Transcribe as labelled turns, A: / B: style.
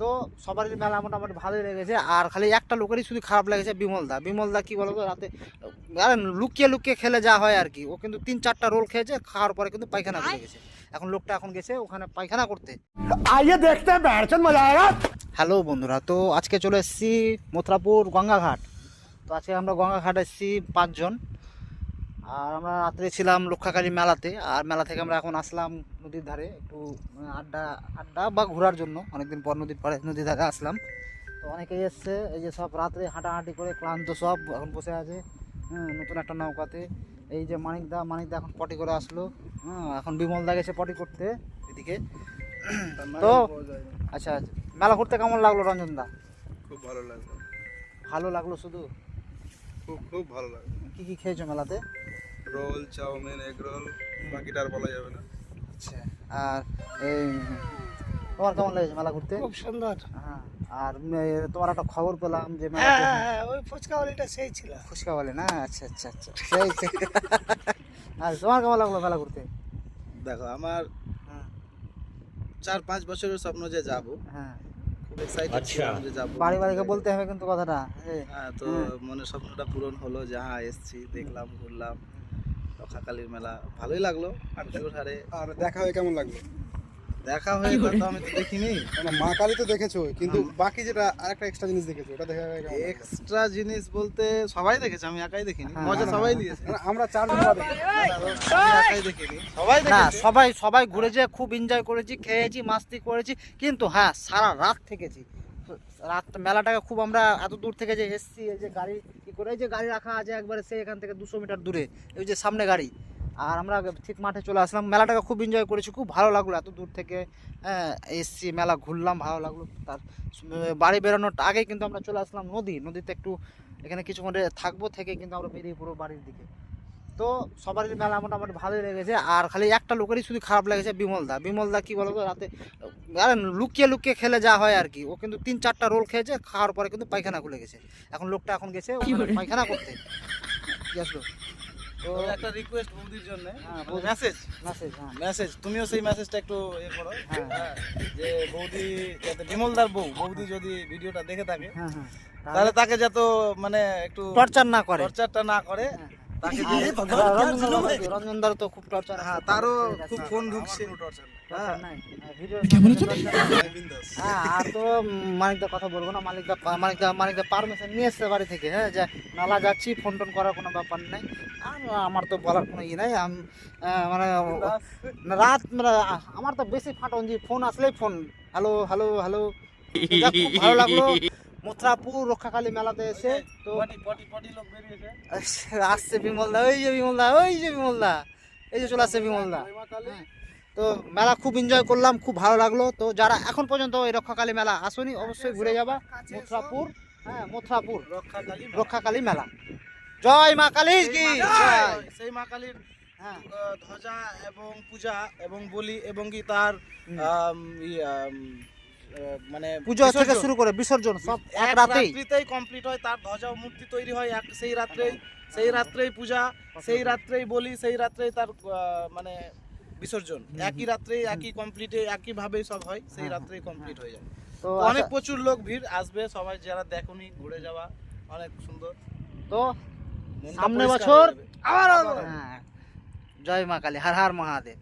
A: তো সবারই মেলা মোটামুটি ভালোই লেগেছে। আর খালি একটা লোকেরই শুধু খারাপ লেগেছে, বিমলদা কি বলতো রাতে আরে লুকিয়ে লুকিয়ে খেলে যা হয় আর কি, ও কিন্তু 3-4টা রোল খেয়েছে, খাওয়ার পরে কিন্তু পায়খানা করে গেছে। এখন লোকটা এখন গেছে ওখানে পায়খানা করতে।
B: आइए देखते हैं बैठचंद मजा आएगा।
A: হ্যালো বন্ধুরা, তো আজকে চলে এসেছি মথুরাপুর গঙ্গাঘাট। তো আজকে আমরা গঙ্গাঘাট এসেছি 5 জন। আর আমরা রাত্রে ছিলাম লক্ষাকালী মেলাতে, আর মেলা থেকে আমরা এখন আসলাম নদীর ধারে একটু আড্ডা আড্ডা বা ঘোরার জন্য। অনেকদিন পর নদীর ধারে আসলাম। তো অনেকেই এসছে, এই যে সব রাত্রে হাঁটাহাঁটি করে ক্লান্ত সব এখন বসে আছে। নতুন একটা নৌকাতে। এই যে মানিকদা এখন পটি করে আসলো। এখন বিমলদা গেছে পটি করতে এদিকে। তো আচ্ছা, মেলা ঘুরতে কেমন লাগলো রঞ্জনদা?
C: খুব ভালো লাগলো,
A: ভালো লাগলো শুধু?
C: খুব ভালো লাগলো।
A: কি কি খেয়েছো মেলাতে?
C: রোল, চাউমিন, এগ রোল, বাকিটা আর বলা যাবে না।
A: আচ্ছা, আর এই তোমার কেমন লেগেছে মেলা ঘুরতে?
B: খুব সুন্দর।
A: হ্যাঁ, আর তোমার একটা খবর পেলাম যে
B: হ্যাঁ হ্যাঁ, ওই ফুচকাওয়ালিটা সেই ছিল।
A: ফুচকা বলে না? আচ্ছা আচ্ছা আচ্ছা, সেই আর তোমার কেমন লাগলো মেলা ঘুরতে?
C: দেখো, আমার
A: হ্যাঁ
C: 4-5 বছরের স্বপ্ন যে যাব,
A: হ্যাঁ,
C: খুব এক্সাইটেড ছিলাম যে যাব।
A: বাড়িকে বলতে হবে কিন্তু কথাটা।
C: হ্যাঁ, তো মনে স্বপ্নটা পূরণ হলো যে হ্যাঁ এসছি, দেখলাম, ঘুরলাম রক্ষাকালীর মেলা, ভালোই লাগলো। হারে
D: আর দেখা হয়ে কেমন লাগলো?
C: দেখা হয়ে তো আমি তো দেখিনি।
D: মা কালী তো দেখেছো, কিন্তু বাকি যেটা আরেকটা এক্সট্রা জিনিস দেখেছো, ওটা দেখা হয়ে কেমন লাগলো?
C: এক্সট্রা জিনিস বলতে সবাই দেখেছে, আমি একাই দেখিনি। মজা সবাই দিয়েছে,
D: মানে আমরা চারজন দেখেছি।
C: আমি একাই দেখিনি, সবাই
A: না,
C: দেখেছে।
A: সবাই ঘুরেছে, খুব এনজয় করেছি, খেয়েছি, মাস্তি করেছি। কিন্তু হ্যাঁ, সারা রাত থেকেছি। রাত মেলাটাকে খুব আমরা এত দূর থেকে যে এসছি, এই যে গাড়ি কি করে, এই যে গাড়ি রাখা আছে একবারে সেই এখান থেকে 200 মিটার দূরে, এই যে সামনে গাড়ি। আর আমরা ঠিক মাঠে চলে আসলাম। মেলাটাকে খুব এনজয় করেছি, খুব ভালো লাগলো এত দূর থেকে। এসছি, মেলা ঘুরলাম, ভালো লাগলো। তার বাড়ি বেরোনোর আগে কিন্তু আমরা চলে আসলাম নদীতে একটু এখানে কিছুক্ষণ থাকবো, থেকে কিন্তু আমরা বেরিয়ে পুরো বাড়ির দিকে। তো সবারই মেলা মোটামুটি ভালোই লেগেছে। আর খালি একটা লোকেরই শুধু খারাপ লেগেছে, বিমলদা কি বলতো রাতে আরে লুকিয়ে লুকিয়ে খেলে যা হয় আর কি, ও কিন্তু 3-4টা রোল খেয়েছে, খাওয়ার পরে কিন্তু পায়খানা খুলে গেছে। এখন লোকটা এখন গেছে ওখানে পায়খানা করতে। কি আসলো? তো
C: তো একটা রিকোয়েস্ট বৌদির জন্য,
A: হ্যাঁ,
C: মেসেজ
A: হ্যাঁ
C: মেসেজ তুমিও সেই মেসেজটা একটু করো।
A: হ্যাঁ।
C: হ্যাঁ, যে বৌদি যাতে বিমলদার বৌদি যদি ভিডিওটা দেখে থাকে,
A: হ্যাঁ হ্যাঁ,
C: তাহলে তাকে যাতে মানে একটু
A: টর্চার না করে।
C: টর্চারটা না করে। তাকে যে
A: রঞ্জনদার তো খুব টর্চার।
C: হ্যাঁ, তারও খুব ফোন ঢুকছে।
A: হ্যাঁ নাই ভিডিও।
C: বিন্দাস।
A: হ্যাঁ, আর তো মানিকদার কথা বলবো না। মানিকদা পারমিশন নিয়ে এসছে বাড়ি থেকে। হ্যাঁ, যে নালা যাচ্ছি, ফোন টোন করার কোনো ব্যাপার নেই। আর আমার তো বলার কোনো ই নাই। আমি মানে রাত মানে আমার তো বেশি ফাটন, যে ফোন আসলেই ফোন হ্যালো হ্যালো হ্যালো। খুব ভালো লাগলো মথুরাপুর রক্ষাকালী মেলাতে এসে। তো
C: পটি লোক বেরিয়েছে।
A: আসছে বিমলদা, এই যে বিমলদা, এই যে চলে আসছে বিমলদা। হ্যাঁ, তো মেলা খুব এনজয় করলাম, খুব ভালো লাগলো। তো যারা এখন পর্যন্ত এই রক্ষাকালী মেলা আসনি, অবশ্যই ঘুরে যাবা মথুরাপুর। হ্যাঁ, মথুরাপুর রক্ষাকালী মেলা। জয় মা কালী কি জয়।
C: সেই মা কালীর
A: হ্যাঁ
C: ধ্বজা এবং পূজা এবং বলি এবং কি তার মানে
A: পুজো থেকে শুরু করে বিসর্জন সব এক রাতেই
C: কমপ্লিট হয়। তার ধ্বজা ও মূর্তি তৈরি হয় সেই রাত্রেই পূজা, সেই রাত্রেই বলি, সেই রাত্রেই তার মানে বিসর্জন। একই রাত্রেই একই কমপ্লিটে একই ভাবেই সব হয়, সেই রাত্রেই কমপ্লিট হয়ে যায়।
A: তো
C: তো অনেক প্রচুর লোক ভিড় আসবে, সবাই যারা দেখুনি ঘুরে যাওয়া অনেক সুন্দর।
A: তো
C: মনটা
A: সামনে
C: পরিষ্কার
A: বছর
C: হয়ে যাবে।
A: হ্যাঁ, জয় মা কালী, হর হর মহাদেব।